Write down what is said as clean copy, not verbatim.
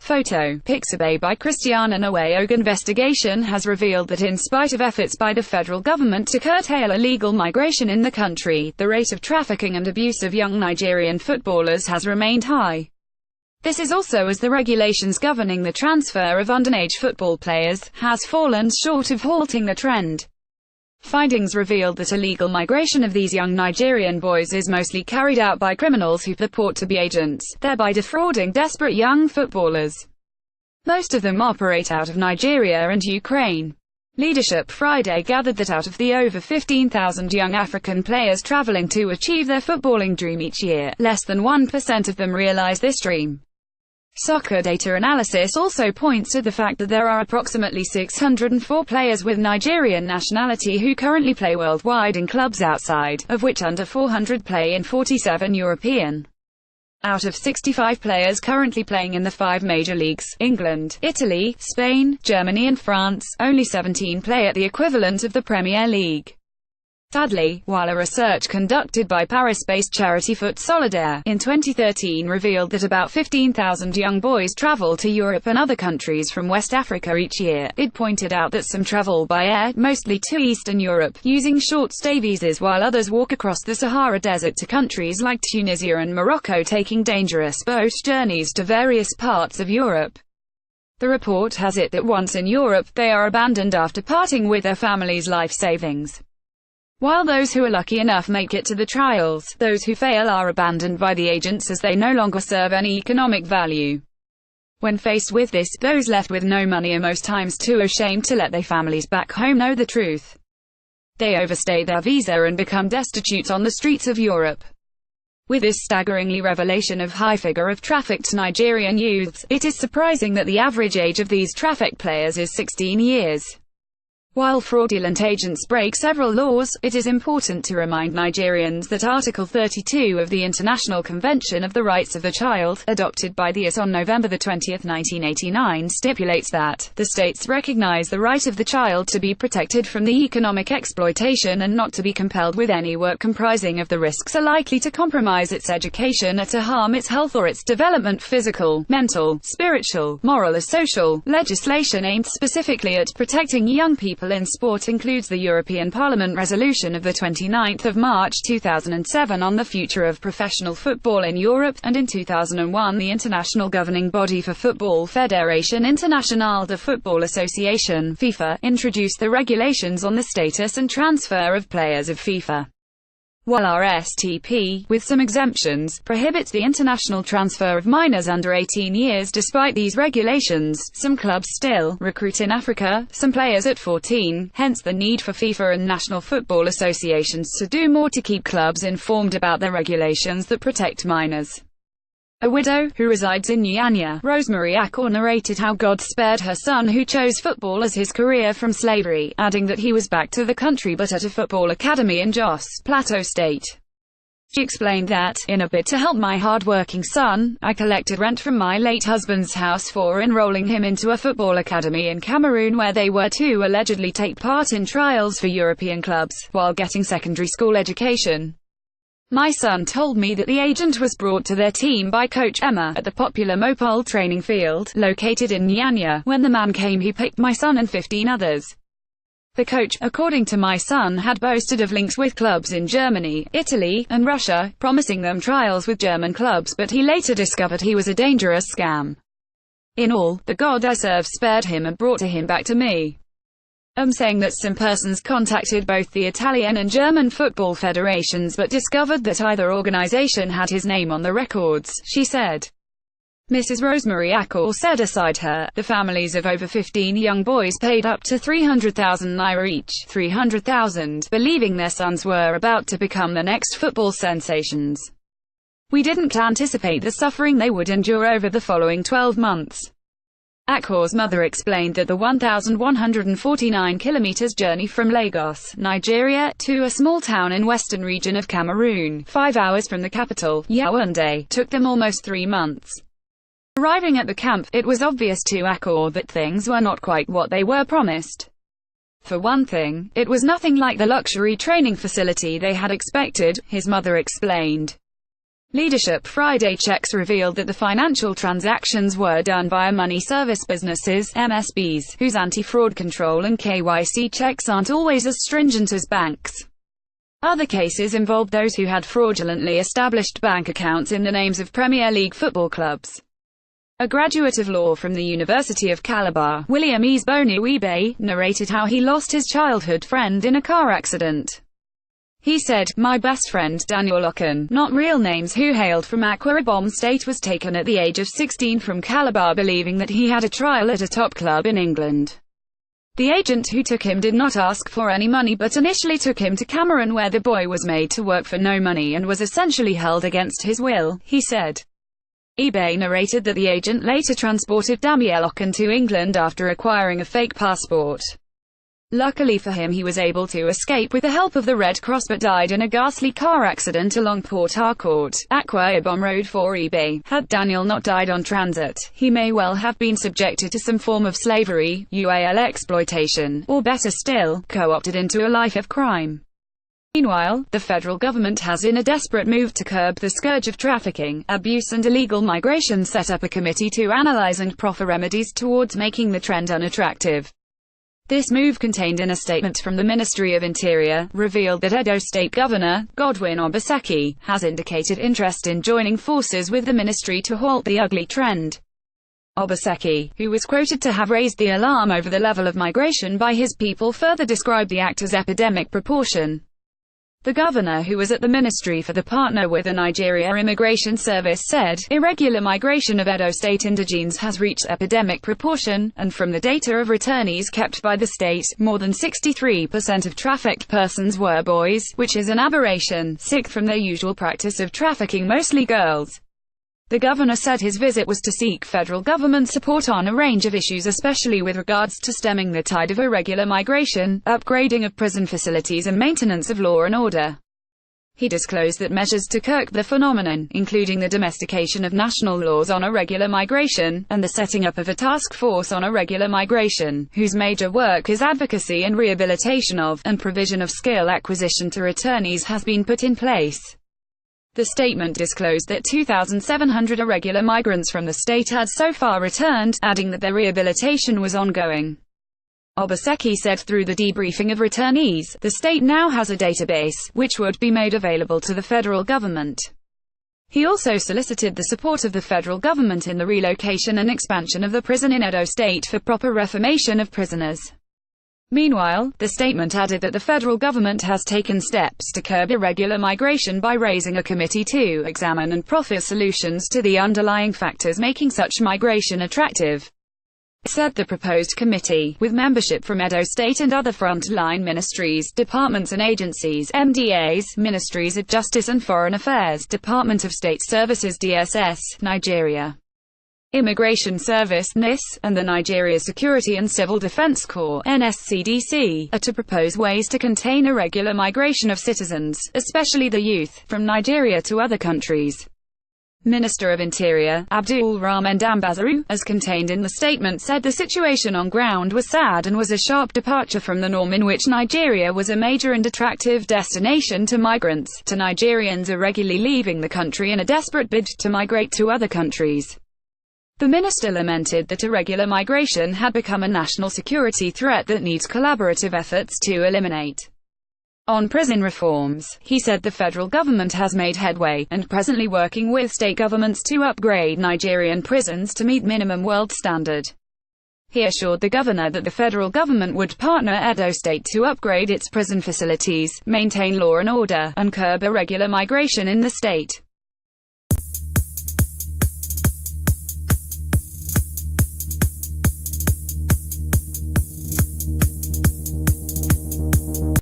Photo. Pixabay by Christiana. NwaoguInvestigation has revealed that in spite of efforts by the federal government to curtail illegal migration in the country, the rate of trafficking and abuse of young Nigerian footballers has remained high. This is also as the regulations governing the transfer of underage football players has fallen short of halting the trend. Findings revealed that illegal migration of these young Nigerian boys is mostly carried out by criminals who purport to be agents, thereby defrauding desperate young footballers. Most of them operate out of Nigeria and Ukraine. Leadership Friday gathered that out of the over 15,000 young African players traveling to achieve their footballing dream each year, less than 1% of them realize this dream. Soccer data analysis also points to the fact that there are approximately 604 players with Nigerian nationality who currently play worldwide in clubs outside, of which under 400 play in 47 European. Out of 65 players currently playing in the 5 major leagues, England, Italy, Spain, Germany and France, only 17 play at the equivalent of the Premier League. Sadly, while a research conducted by Paris-based charity Foot Solidaire in 2013 revealed that about 15,000 young boys travel to Europe and other countries from West Africa each year, it pointed out that some travel by air, mostly to Eastern Europe, using short-stay visas, while others walk across the Sahara Desert to countries like Tunisia and Morocco, taking dangerous boat journeys to various parts of Europe. The report has it that once in Europe, they are abandoned after parting with their family's life savings. While those who are lucky enough make it to the trials, those who fail are abandoned by the agents as they no longer serve any economic value. When faced with this, those left with no money are most times too ashamed to let their families back home know the truth. They overstay their visa and become destitute on the streets of Europe. With this staggeringly revelation of high figure of trafficked Nigerian youths, it is surprising that the average age of these trafficked players is 16 years. While fraudulent agents break several laws, it is important to remind Nigerians that Article 32 of the International Convention of the Rights of the Child, adopted by the US on November 20, 1989, stipulates that the states recognize the right of the child to be protected from the economic exploitation and not to be compelled with any work comprising of the risks are likely to compromise its education or to harm its health or its development. Physical, mental, spiritual, moral or social legislation aimed specifically at protecting young people in sport includes the European Parliament resolution of 29 March 2007 on the future of professional football in Europe, and in 2001 the international governing body for football Fédération Internationale de Football Association (FIFA) introduced the regulations on the status and transfer of players of FIFA. While RSTP, with some exemptions, prohibits the international transfer of minors under 18 years. Despite these regulations, some clubs still recruit in Africa, some players at 14, hence the need for FIFA and national football associations to do more to keep clubs informed about the regulations that protect minors. A widow, who resides in Nyanya, Rosemary Akor, narrated how God spared her son who chose football as his career from slavery, adding that he was back to the country but at a football academy in Jos, Plateau State. She explained that, in a bid to help my hard-working son, I collected rent from my late husband's house for enrolling him into a football academy in Cameroon where they were to allegedly take part in trials for European clubs, while getting secondary school education. My son told me that the agent was brought to their team by Coach Emma, at the popular Mopol training field, located in Nyanya. When the man came he picked my son and 15 others. The coach, according to my son, had boasted of links with clubs in Germany, Italy, and Russia, promising them trials with German clubs, but he later discovered he was a dangerous scam. In all, the God I serve spared him and brought him back to me. Saying that some persons contacted both the Italian and German football federations but discovered that either organization had his name on the records, she said. Mrs. Rosemary Akor said aside her, the families of over 15 young boys paid up to 300,000 naira each, 300,000, believing their sons were about to become the next football sensations. We didn't anticipate the suffering they would endure over the following 12 months. Akor's mother explained that the 1,149 kilometers journey from Lagos, Nigeria, to a small town in western region of Cameroon, 5 hours from the capital, Yaoundé, took them almost 3 months. Arriving at the camp, it was obvious to Akor that things were not quite what they were promised. For one thing, it was nothing like the luxury training facility they had expected, his mother explained. Leadership Friday checks revealed that the financial transactions were done via money service businesses, MSBs, whose anti-fraud control and KYC checks aren't always as stringent as banks. Other cases involved those who had fraudulently established bank accounts in the names of Premier League football clubs. A graduate of law from the University of Calabar, William Ibe, narrated how he lost his childhood friend in a car accident. He said, "My best friend Daniel Okun, not real names, who hailed from Akwa Ibom State, was taken at the age of 16 from Calabar believing that he had a trial at a top club in England. The agent who took him did not ask for any money but initially took him to Cameroon where the boy was made to work for no money and was essentially held against his will," he said. eBay narrated that the agent later transported Daniel Okun to England after acquiring a fake passport. Luckily for him, he was able to escape with the help of the Red Cross but died in a ghastly car accident along Port Harcourt, Akwa Ibom Road for eBay. Had Daniel not died on transit, he may well have been subjected to some form of slavery, UAL exploitation, or better still, co-opted into a life of crime. Meanwhile, the federal government has, in a desperate move to curb the scourge of trafficking, abuse and illegal migration, set up a committee to analyze and proffer remedies towards making the trend unattractive. This move, contained in a statement from the Ministry of Interior, revealed that Edo State Governor, Godwin Obaseki, has indicated interest in joining forces with the ministry to halt the ugly trend. Obaseki, who was quoted to have raised the alarm over the level of migration by his people, further described the act as epidemic proportion. The governor, who was at the ministry for the partner with the Nigeria Immigration Service, said, "Irregular migration of Edo State indigenes has reached epidemic proportion, and from the data of returnees kept by the state, more than 63% of trafficked persons were boys, which is an aberration, sixth from their usual practice of trafficking mostly girls." The governor said his visit was to seek federal government support on a range of issues, especially with regards to stemming the tide of irregular migration, upgrading of prison facilities and maintenance of law and order. He disclosed that measures to curb the phenomenon, including the domestication of national laws on irregular migration, and the setting up of a task force on irregular migration, whose major work is advocacy and rehabilitation of, and provision of skill acquisition to returnees, has been put in place. The statement disclosed that 2,700 irregular migrants from the state had so far returned, adding that their rehabilitation was ongoing. Obaseki said through the debriefing of returnees, the state now has a database, which would be made available to the federal government. He also solicited the support of the federal government in the relocation and expansion of the prison in Edo State for proper reformation of prisoners. Meanwhile, the statement added that the federal government has taken steps to curb irregular migration by raising a committee to examine and proffer solutions to the underlying factors making such migration attractive. Said the proposed committee, with membership from Edo State and other front-line ministries, departments and agencies, MDAs, Ministries of Justice and Foreign Affairs, Department of State Services DSS, Nigeria Immigration Service NIS, and the Nigeria Security and Civil Defense Corps NSCDC, are to propose ways to contain irregular migration of citizens, especially the youth, from Nigeria to other countries. Minister of Interior, Abdul Rahman Dambazaru, as contained in the statement, said the situation on ground was sad and was a sharp departure from the norm in which Nigeria was a major and attractive destination to migrants, to Nigerians irregularly leaving the country in a desperate bid to migrate to other countries. The minister lamented that irregular migration had become a national security threat that needs collaborative efforts to eliminate. On prison reforms, he said the federal government has made headway, and presently working with state governments to upgrade Nigerian prisons to meet minimum world standard. He assured the governor that the federal government would partner Edo State to upgrade its prison facilities, maintain law and order, and curb irregular migration in the state.